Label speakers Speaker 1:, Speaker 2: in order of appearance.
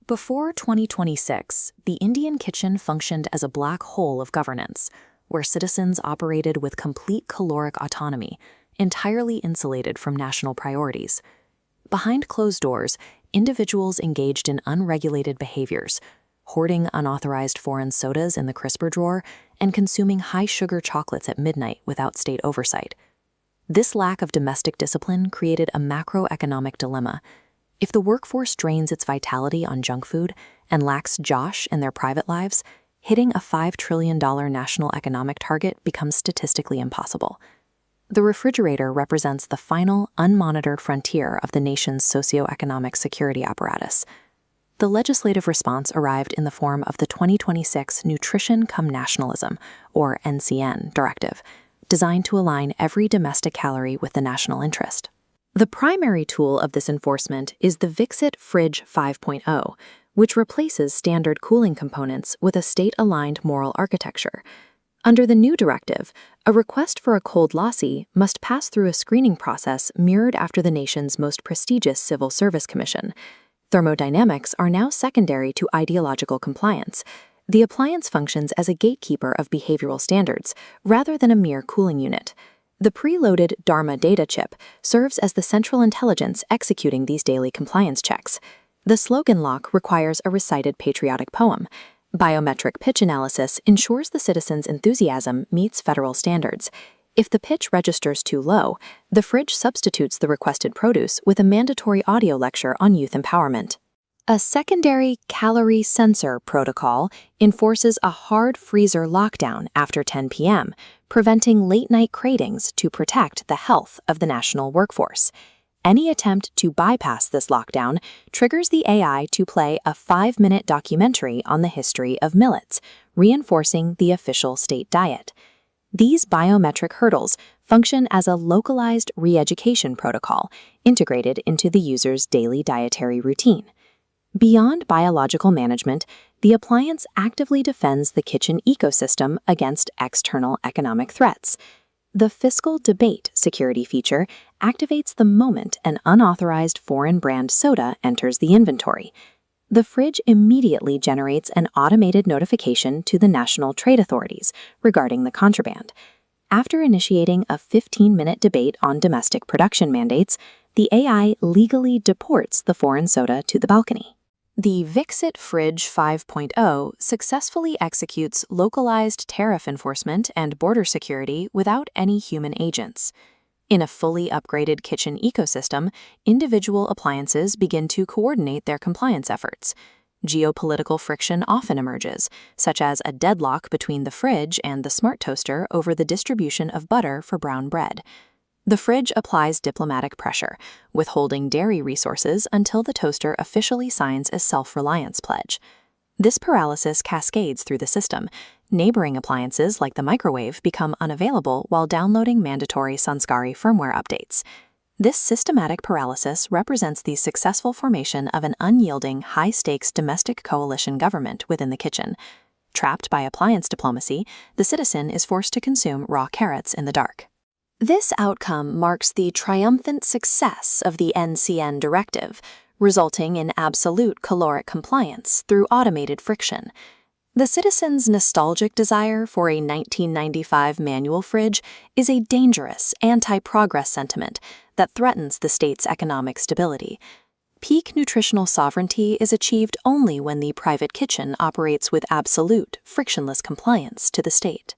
Speaker 1: Before 2026, the Indian kitchen functioned as a black hole of governance, where citizens operated with complete caloric autonomy, entirely insulated from national priorities. Behind closed doors, individuals engaged in unregulated behaviors, hoarding unauthorized foreign sodas in the crisper drawer and consuming high-sugar chocolates at midnight without state oversight. This lack of domestic discipline created a macroeconomic dilemma. If the workforce drains its vitality on junk food and lacks Josh in their private lives, hitting a $5 trillion national economic target becomes statistically impossible. The refrigerator represents the final, unmonitored frontier of the nation's socioeconomic security apparatus. The legislative response arrived in the form of the 2026 Nutrition Cum Nationalism, or NCN, directive, designed to align every domestic calorie with the national interest. The primary tool of this enforcement is the Sanskari Fridge 5.0, which replaces standard cooling components with a state-aligned moral architecture. Under the new directive, a request for a cold lassi must pass through a screening process mirrored after the nation's most prestigious civil service commission. Thermodynamics are now secondary to ideological compliance. The appliance functions as a gatekeeper of behavioral standards, rather than a mere cooling unit. The preloaded Dharma data chip serves as the central intelligence executing these daily compliance checks. The slogan lock requires a recited patriotic poem. Biometric pitch analysis ensures the citizen's enthusiasm meets federal standards. If the pitch registers too low, the fridge substitutes the requested produce with a mandatory audio lecture on youth empowerment. A secondary calorie sensor protocol enforces a hard freezer lockdown after 10 p.m., preventing late-night cravings to protect the health of the national workforce. Any attempt to bypass this lockdown triggers the AI to play a 5-minute documentary on the history of millets, reinforcing the official state diet. These biometric hurdles function as a localized re-education protocol integrated into the user's daily dietary routine. Beyond biological management, the appliance actively defends the kitchen ecosystem against external economic threats. The fiscal debate security feature activates the moment an unauthorized foreign brand soda enters the inventory. The fridge immediately generates an automated notification to the national trade authorities regarding the contraband. After initiating a 15-minute debate on domestic production mandates, the AI legally deports the foreign soda to the balcony. The Sanskari Fridge 5.0 successfully executes localized tariff enforcement and border security without any human agents. In a fully upgraded kitchen ecosystem, individual appliances begin to coordinate their compliance efforts. Geopolitical friction often emerges, such as a deadlock between the fridge and the smart toaster over the distribution of butter for brown bread. The fridge applies diplomatic pressure, withholding dairy resources until the toaster officially signs a self-reliance pledge. This paralysis cascades through the system. Neighboring appliances like the microwave become unavailable while downloading mandatory Sanskari firmware updates. This systematic paralysis represents the successful formation of an unyielding, high-stakes domestic coalition government within the kitchen. Trapped by appliance diplomacy, the citizen is forced to consume raw carrots in the dark. This outcome marks the triumphant success of the NCN directive, resulting in absolute caloric compliance through automated friction. The citizen's nostalgic desire for a 1995 manual fridge is a dangerous anti-progress sentiment that threatens the state's economic stability. Peak nutritional sovereignty is achieved only when the private kitchen operates with absolute, frictionless compliance to the state.